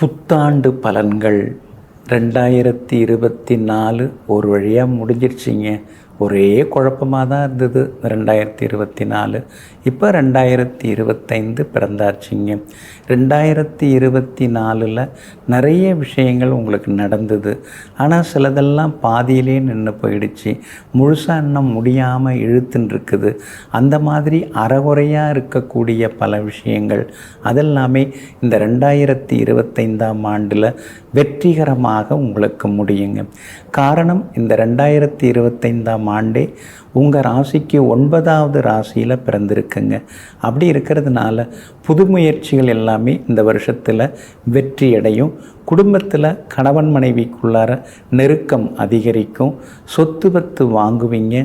புத்தாண்டு பலன்கள் 2024 ஒரு வழியாக முடிஞ்சிருச்சிங்க. ஒரே குழப்பமாக தான் இருந்தது 2024. இப்போ 2025 பிறந்தாச்சுங்க. 2024 நிறைய விஷயங்கள் உங்களுக்கு நடந்தது. ஆனால் சிலதெல்லாம் பாதியிலே நின்று போயிடுச்சு. முழுசாக இன்னும் முடியாமல் இழுத்துன்னு இருக்குது. அந்த மாதிரி அறகுறையாக இருக்கக்கூடிய பல விஷயங்கள் அதெல்லாமே இந்த 2025ஆம் ஆண்டில் வெற்றிகரமாக உங்களுக்கு முடியுங்க. காரணம், இந்த 2025ஆம் ஆண்டே உங்கள் ராசிக்கு 9வது ராசியில் பிறந்திருக்குங்க. அப்படி இருக்கிறதுனால புது முயற்சிகள் எல்லாமே இந்த வருஷத்தில் வெற்றியடையும். குடும்பத்தில் கணவன் மனைவிக்குள்ளார நெருக்கம் அதிகரிக்கும். சொத்து பத்து வாங்குவீங்க.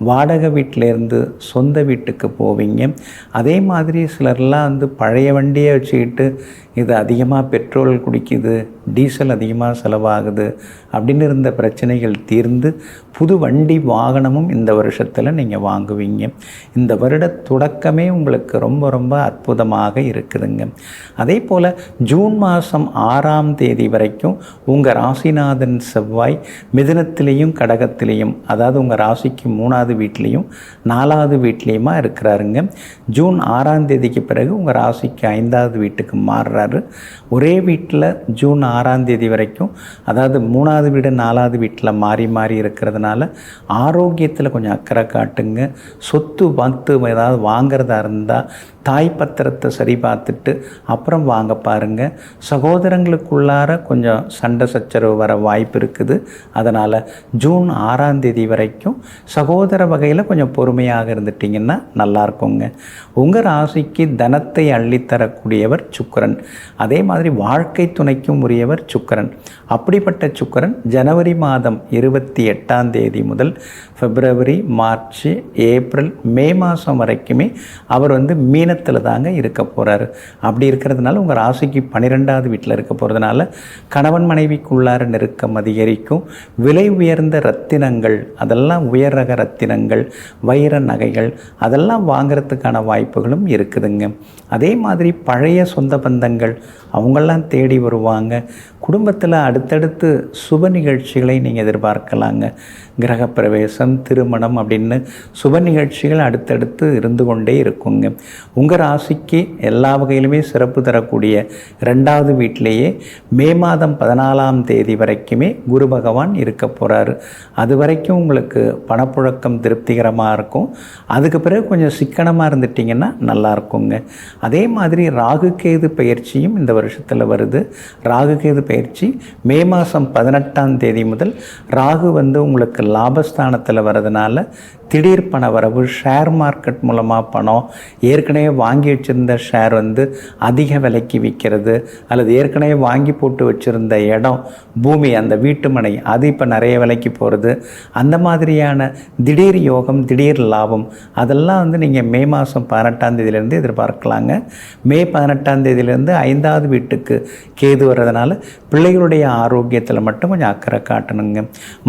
வாடகை வீட்டிலேருந்து சொந்த வீட்டுக்கு போவீங்க. அதே மாதிரி சிலர்லாம் பழைய வண்டியை வச்சுக்கிட்டு இது அதிகமாக பெட்ரோல் குடிக்குது, டீசல் அதிகமாக செலவாகுது அப்படின்னு இருந்த பிரச்சனைகள் தீர்ந்து புது வண்டி வாகனமும் இந்த வருஷத்தில் நீங்கள் வாங்குவீங்க. இந்த வருட தொடக்கமே உங்களுக்கு ரொம்ப ரொம்ப அற்புதமாக இருக்குதுங்க. அதே போல் ஜூன் மாதம் 6ஆம் தேதி வரைக்கும் உங்கள் ராசிநாதன் செவ்வாய் மிதுனத்திலையும் கடகத்திலையும், அதாவது உங்கள் ராசிக்கு 3வது வீட்லேயும் 4வது வீட்லேயுமா இருக்கிறாருங்க. ஜூன் 6ஆம் தேதிக்கு பிறகு உங்கள் ராசிக்கு 5வது வீட்டுக்கு மாறுறாரு. ஒரே வீட்டில் ஜூன் 6ஆம் தேதி வரைக்கும், அதாவது 3வது வீடு 4வது வீட்டில் மாறி மாறி இருக்கிறதுனால ஆரோக்கியத்தில் கொஞ்சம் அக்கறை காட்டுங்க. சொத்து பத்து ஏதாவது வாங்கிறதா இருந்தால் தாய் பத்திரத்தை சரி பார்த்துட்டு அப்புறம் வாங்க பாருங்கள். சகோதரங்களுக்குள்ளார கொஞ்சம் சண்டை சச்சரவு வர வாய்ப்பு இருக்குது. அதனால் ஜூன் 6ஆம் தேதி வரைக்கும் சகோதர வகையில் கொஞ்சம் பொறுமையாக இருந்துட்டிங்கன்னா நல்லாயிருக்குங்க. உங்கள் ராசிக்கு தனத்தை அள்ளித்தரக்கூடியவர் சுக்கிரன். அதே மாதிரி வாழ்க்கை துணைக்கும் உரியவர் சுக்கிரன். அப்படிப்பட்ட சுக்கிரன் ஜனவரி மாதம் 28ஆம் தேதி முதல் பிப்ரவரி, மார்ச், ஏப்ரல், மே மாதம் வரைக்குமே அவர் மீனத்தில் தாங்க இருக்க போகிறாரு. அப்படி இருக்கிறதுனால உங்கள் ராசிக்கு 12வது வீட்டில் இருக்க போகிறதுனால கணவன் மனைவிக்குள்ளார நெருக்கம் அதிகரிக்கும். விலை உயர்ந்த ரத்தினங்கள், அதெல்லாம் உயர் ரக ரத்தினங்கள், வைர நகைகள் அதெல்லாம் வாங்கிறதுக்கான வாய்ப்புகளும் இருக்குதுங்க. அதே மாதிரி பழைய சொந்த பந்தங்கள் அவங்கெல்லாம் தேடி வருவாங்க. குடும்பத்தில் அடுத்தடுத்து சுப நிகழ்ச்சிகளை நீங்கள் எதிர்பார்க்கலாங்க. கிரகப்பிரவேசம், திருமணம் அப்படின்னு சுப நிகழ்ச்சிகள் அடுத்தடுத்து இருந்து கொண்டே இருக்குங்க. உங்கள் ராசிக்கு எல்லா வகையிலுமே சிறப்பு தரக்கூடிய 2வது வீட்டிலேயே மே மாதம் 14ஆம் தேதி வரைக்குமே குரு பகவான் இருக்க போகிறாரு. அது வரைக்கும் உங்களுக்கு பணப்புழக்கம் திருப்திகரமாக இருக்கும். அதுக்கு பிறகு கொஞ்சம் சிக்கனமாக இருந்துட்டிங்கன்னா நல்லாயிருக்குங்க. அதே மாதிரி ராகு கேது பயிற்சியும் இந்த வருஷத்தில் வருது. ராகு கேது பயிற்சி மே மாதம் 18ஆம் தேதி முதல் ராகு உங்களுக்கு லாபஸ்தானத்தில் வர்றதுனால திடீர் பண வரவு, ஷேர் மார்க்கெட் மூலமாக பணம், ஏற்கனவே வாங்கி வச்சுருந்த ஷேர் அதிக விலைக்கு விற்கிறது, அல்லது ஏற்கனவே வாங்கி போட்டு வச்சுருந்த இடம், பூமி, அந்த வீட்டு மனை அது இப்போ நிறைய விலைக்கு போகிறது. அந்த மாதிரியான திடீர் யோகம், திடீர் லாபம் அதெல்லாம் நீங்கள் மே மாதம் 18ஆம் தேதியிலேருந்து எதிர்பார்க்கலாங்க. மே 18ஆம் தேதியிலேருந்து 5வது வீட்டுக்கு கேது வர்றதுனால பிள்ளைகளுடைய ஆரோக்கியத்தில் மட்டும் கொஞ்சம் அக்கறை காட்டணுங்க.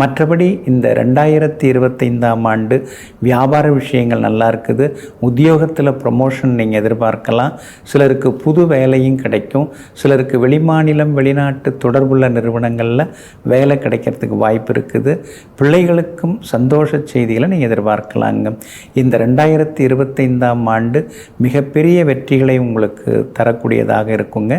மற்றபடி இந்த 2025ஆம் ஆண்டு வியாபார விஷயங்கள் நல்லா இருக்குது. உத்தியோகத்தில் ப்ரமோஷன் நீங்கள் எதிர்பார்க்கலாம். சிலருக்கு புது வேலையும் கிடைக்கும். சிலருக்கு வெளிமாநிலம், வெளிநாட்டு தொடர்புள்ள நிறுவனங்களில் வேலை கிடைக்கிறதுக்கு வாய்ப்பு இருக்குது. பிள்ளைகளுக்கும் சந்தோஷ செய்திகளை நீங்கள் எதிர்பார்க்கலாங்க. இந்த 2025ஆம் ஆண்டு மிகப்பெரிய வெற்றிகளை உங்களுக்கு தரக்கூடியதாக இருக்குங்க.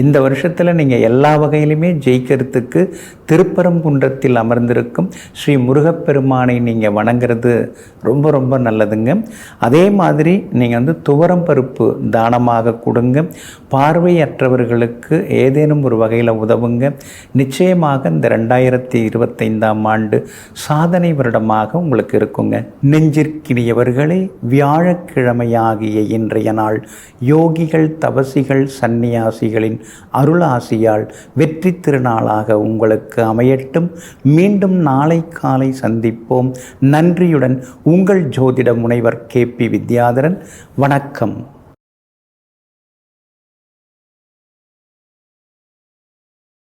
இந்த வருஷத்தில் நீங்கள் எல்லா வகையிலுமே ஜெயிக்கிறதுக்கு திருப்பரங்குன்றத்தில் அமர்ந்திருக்கும் ஸ்ரீ முருகப்பெருமானை நீங்கள் வணங்குறது ரொம்ப ரொம்ப நல்லதுங்க. அதே மாதிரி நீங்கள் துவரம் பருப்பு தானமாக கொடுங்க. பார்வையற்றவர்களுக்கு ஏதேனும் ஒரு வகையில் உதவுங்க. நிச்சயமாக இந்த 2025ஆம் ஆண்டு சாதனை வருடமாக உங்களுக்கு இருக்குங்க. நெஞ்சிற்கினியவர்களே, வியாழக்கிழமையாகிய இன்றைய நாள் யோகிகள், தபசிகள், சந்நியாசிகளின் அருளாசியால் வெற்றி திருநாளாக உங்களுக்கு அமையட்டும். மீண்டும் நாளை காலை சந்திப்போம். நன்றியுடன் உங்கள் ஜோதிட முனைவர் KP வித்யாதரன். வணக்கம்.